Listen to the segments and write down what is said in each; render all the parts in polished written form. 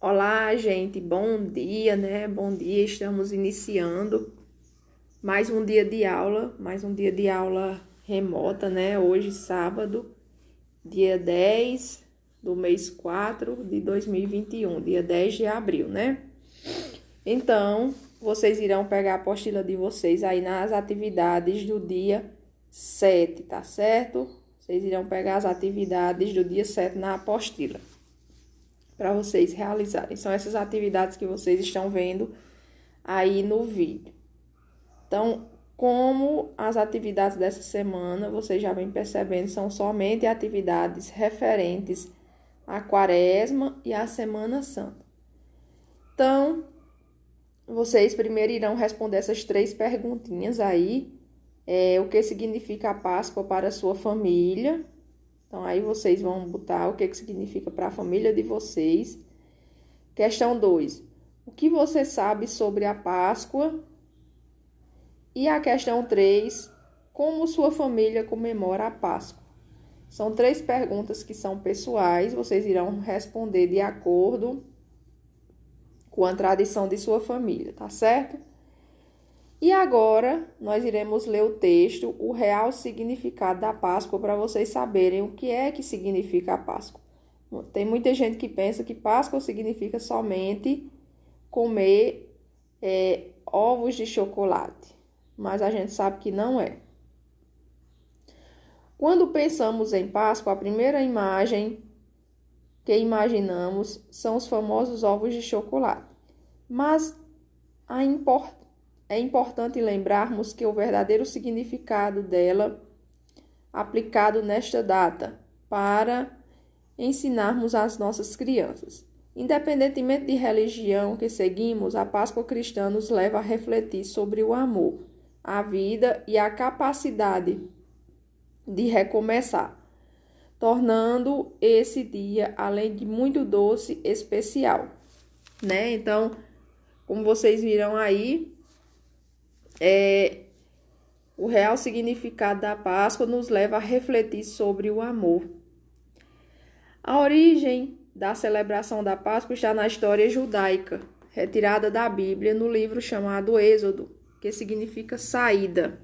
Olá, gente, bom dia, né? Bom dia, estamos iniciando mais um dia de aula remota, né? Hoje, sábado, dia 10 do mês 4 de 2021, dia 10 de abril, né? Então, vocês irão pegar a apostila de vocês aí nas atividades do dia 7, tá certo? Vocês irão pegar as atividades do dia 7 na apostila para vocês realizarem. São essas atividades que vocês estão vendo aí no vídeo. Então, como as atividades dessa semana, vocês já vêm percebendo, são somente atividades referentes à Quaresma e à Semana Santa. Então, vocês primeiro irão responder essas 3 perguntinhas aí. O que significa a Páscoa para a sua família? Então, aí vocês vão botar o que significa para a família de vocês. Questão 2. O que você sabe sobre a Páscoa? E a questão 3. Como sua família comemora a Páscoa? São 3 perguntas que são pessoais. Vocês irão responder de acordo com a tradição de sua família, tá certo? E agora, nós iremos ler o texto, o real significado da Páscoa, para vocês saberem o que é que significa a Páscoa. Tem muita gente que pensa que Páscoa significa somente comer ovos de chocolate, mas a gente sabe que não é. Quando pensamos em Páscoa, a primeira imagem que imaginamos são os famosos ovos de chocolate. Mas é importante lembrarmos que o verdadeiro significado dela, aplicado nesta data, para ensinarmos às nossas crianças. Independentemente de religião que seguimos, a Páscoa cristã nos leva a refletir sobre o amor, a vida e a capacidade de recomeçar, tornando esse dia, além de muito doce, especial, né? Então, como vocês viram aí, o real significado da Páscoa nos leva a refletir sobre o amor. A origem da celebração da Páscoa está na história judaica, retirada da Bíblia no livro chamado Êxodo, que significa saída.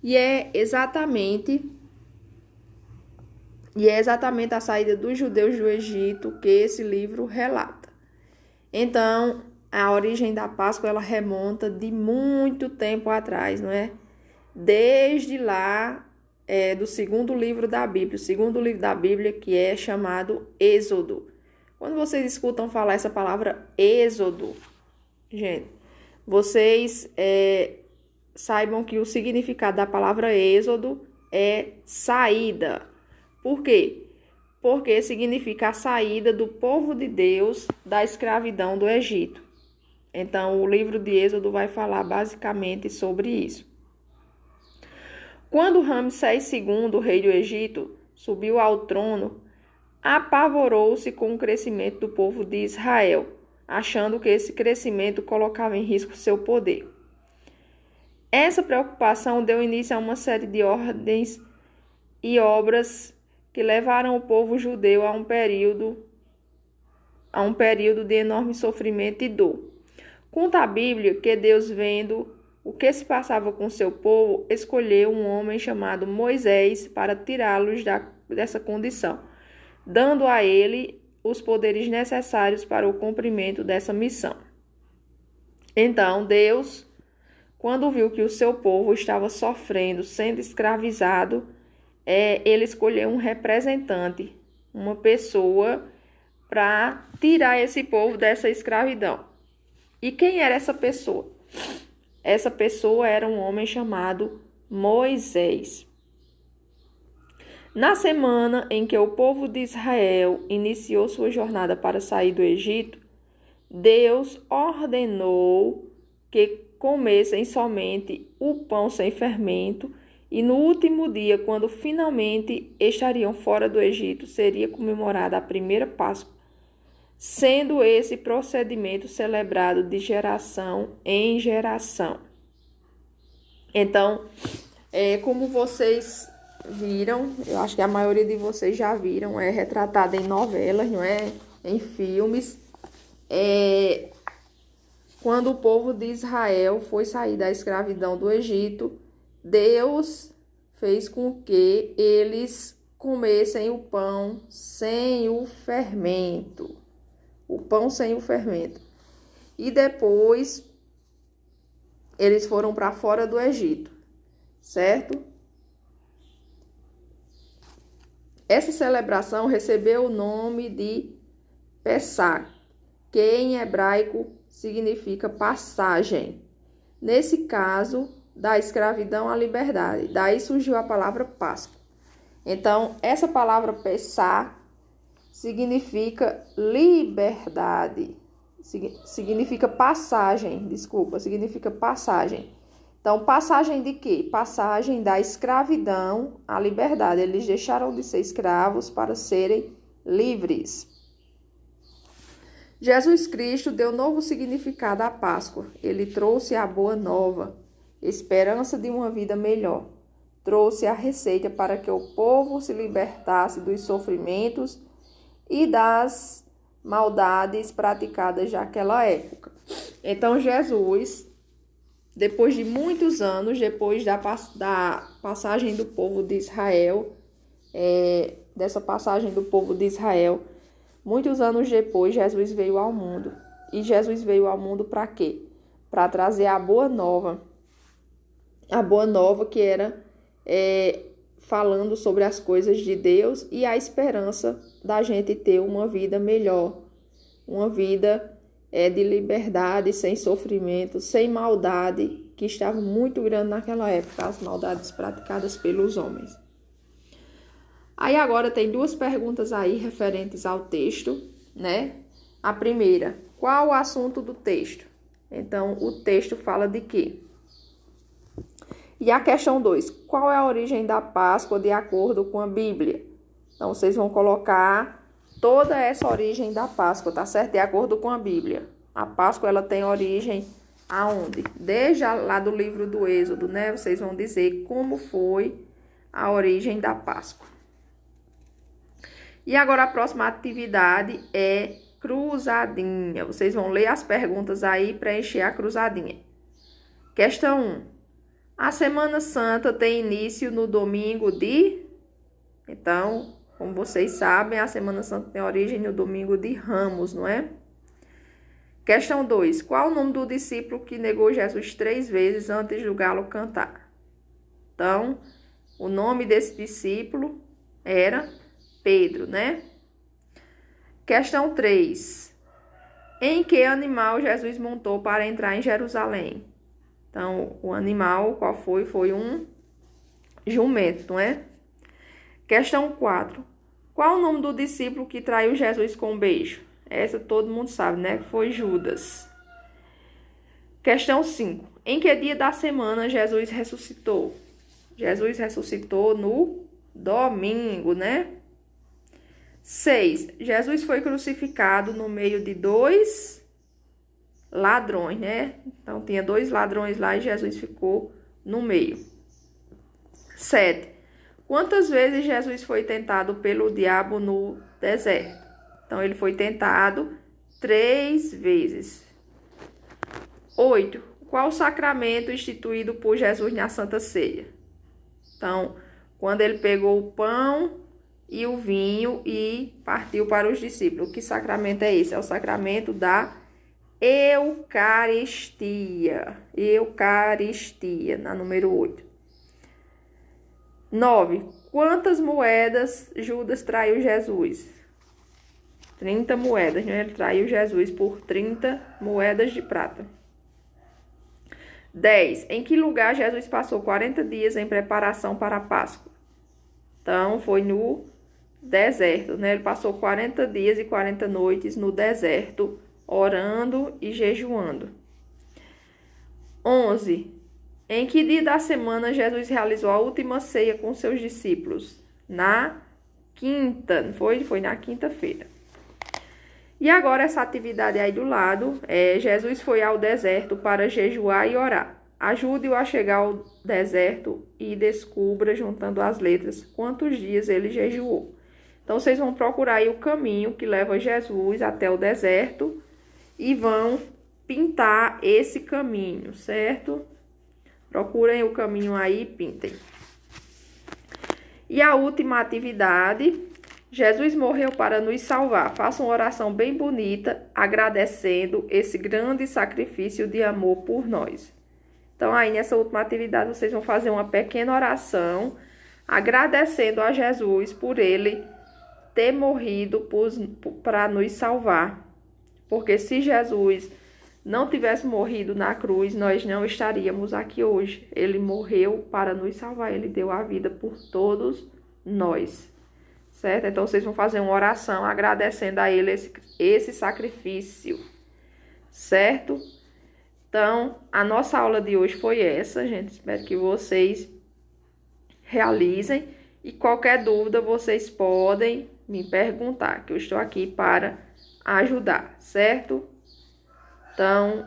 E é exatamente a saída dos judeus do Egito que esse livro relata. Então, a origem da Páscoa, ela remonta de muito tempo atrás, não é? Desde lá, do segundo livro da Bíblia, o segundo livro da Bíblia que é chamado Êxodo. Quando vocês escutam falar essa palavra Êxodo, gente, vocês saibam que o significado da palavra Êxodo é saída. Por quê? Porque significa a saída do povo de Deus da escravidão do Egito. Então, o livro de Êxodo vai falar basicamente sobre isso. Quando Ramsés II, rei do Egito, subiu ao trono, apavorou-se com o crescimento do povo de Israel, achando que esse crescimento colocava em risco seu poder. Essa preocupação deu início a uma série de ordens e obras que levaram o povo judeu a um período de enorme sofrimento e dor. Conta a Bíblia que Deus, vendo o que se passava com seu povo, escolheu um homem chamado Moisés para tirá-los dessa condição, dando a ele os poderes necessários para o cumprimento dessa missão. Então, Deus, quando viu que o seu povo estava sofrendo, sendo escravizado, ele escolheu um representante, uma pessoa, para tirar esse povo dessa escravidão. E quem era essa pessoa? Essa pessoa era um homem chamado Moisés. Na semana em que o povo de Israel iniciou sua jornada para sair do Egito, Deus ordenou que comessem somente o pão sem fermento, e no último dia, quando finalmente estariam fora do Egito, seria comemorada a primeira Páscoa, sendo esse procedimento celebrado de geração em geração. Então, como vocês viram, eu acho que a maioria de vocês já viram, é retratado em novelas, não é? Em filmes, quando o povo de Israel foi sair da escravidão do Egito, Deus fez com que eles comessem o pão sem o fermento. O pão sem o fermento. E depois eles foram para fora do Egito, certo? Essa celebração recebeu o nome de Pessach, que em hebraico significa passagem. Nesse caso, da escravidão à liberdade. Daí surgiu a palavra Páscoa. Então, essa palavra Pessach significa liberdade. Significa passagem, significa passagem. Então, passagem de quê? Passagem da escravidão à liberdade. Eles deixaram de ser escravos para serem livres. Jesus Cristo deu novo significado à Páscoa. Ele trouxe a boa nova, esperança de uma vida melhor. Trouxe a receita para que o povo se libertasse dos sofrimentos e das maldades praticadas naquela época. Então, Jesus, depois de muitos anos, depois da passagem do povo de Israel, muitos anos depois, Jesus veio ao mundo. E Jesus veio ao mundo para quê? Para trazer a boa nova. A boa nova que era falando sobre as coisas de Deus e a esperança da gente ter uma vida melhor. Uma vida de liberdade, sem sofrimento, sem maldade, que estava muito grande naquela época, as maldades praticadas pelos homens. Aí agora tem duas perguntas aí referentes ao texto, né? A primeira, qual o assunto do texto? Então, o texto fala de quê? E a questão 2, qual é a origem da Páscoa de acordo com a Bíblia? Então, vocês vão colocar toda essa origem da Páscoa, tá certo? De acordo com a Bíblia. A Páscoa, ela tem origem aonde? Desde lá do livro do Êxodo, né? Vocês vão dizer como foi a origem da Páscoa. E agora a próxima atividade é cruzadinha. Vocês vão ler as perguntas aí e preencher a cruzadinha. Questão 1. A Semana Santa tem início no domingo de... Então, como vocês sabem, a Semana Santa tem origem no domingo de Ramos, não é? Questão 2. Qual o nome do discípulo que negou Jesus 3 vezes antes do galo cantar? Então, o nome desse discípulo era Pedro, né? Questão 3. Em que animal Jesus montou para entrar em Jerusalém? Então, o animal, qual foi? Foi um jumento, não é? Questão 4. Qual o nome do discípulo que traiu Jesus com um beijo? Essa todo mundo sabe, né? Foi Judas. Questão 5. Em que dia da semana Jesus ressuscitou? Jesus ressuscitou no domingo, né? 6. Jesus foi crucificado no meio de 2 ladrões, né? Então, tinha 2 ladrões lá e Jesus ficou no meio. 7. Quantas vezes Jesus foi tentado pelo diabo no deserto? Então, ele foi tentado 3 vezes. 8. Qual o sacramento instituído por Jesus na Santa Ceia? Então, quando ele pegou o pão e o vinho e partiu para os discípulos. Que sacramento é esse? É o sacramento da Eucaristia. Eucaristia, na número 8. 9. Quantas moedas Judas traiu Jesus? 30 moedas, né? Ele traiu Jesus por 30 moedas de prata. 10. Em que lugar Jesus passou 40 dias em preparação para a Páscoa? Então, foi no deserto, né? Ele passou 40 dias e 40 noites no deserto, orando e jejuando. 11. Em que dia da semana Jesus realizou a última ceia com seus discípulos? Na quinta, não foi? Foi na quinta-feira. E agora essa atividade aí do lado, Jesus foi ao deserto para jejuar e orar. Ajude-o a chegar ao deserto e descubra, juntando as letras, quantos dias ele jejuou. Então, vocês vão procurar aí o caminho que leva Jesus até o deserto e vão pintar esse caminho, certo? Procurem o caminho aí e pintem. E a última atividade, Jesus morreu para nos salvar. Faça uma oração bem bonita, agradecendo esse grande sacrifício de amor por nós. Então, aí nessa última atividade, vocês vão fazer uma pequena oração, agradecendo a Jesus por ele ter morrido para nos salvar. Porque se Jesus não tivesse morrido na cruz, nós não estaríamos aqui hoje. Ele morreu para nos salvar, ele deu a vida por todos nós, certo? Então, vocês vão fazer uma oração agradecendo a ele esse sacrifício, certo? Então, a nossa aula de hoje foi essa, gente. Espero que vocês realizem. E qualquer dúvida, vocês podem me perguntar, que eu estou aqui para ajudar, certo? Então,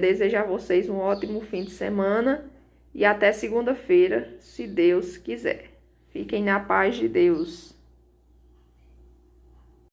desejo a vocês um ótimo fim de semana e até segunda-feira, se Deus quiser. Fiquem na paz de Deus.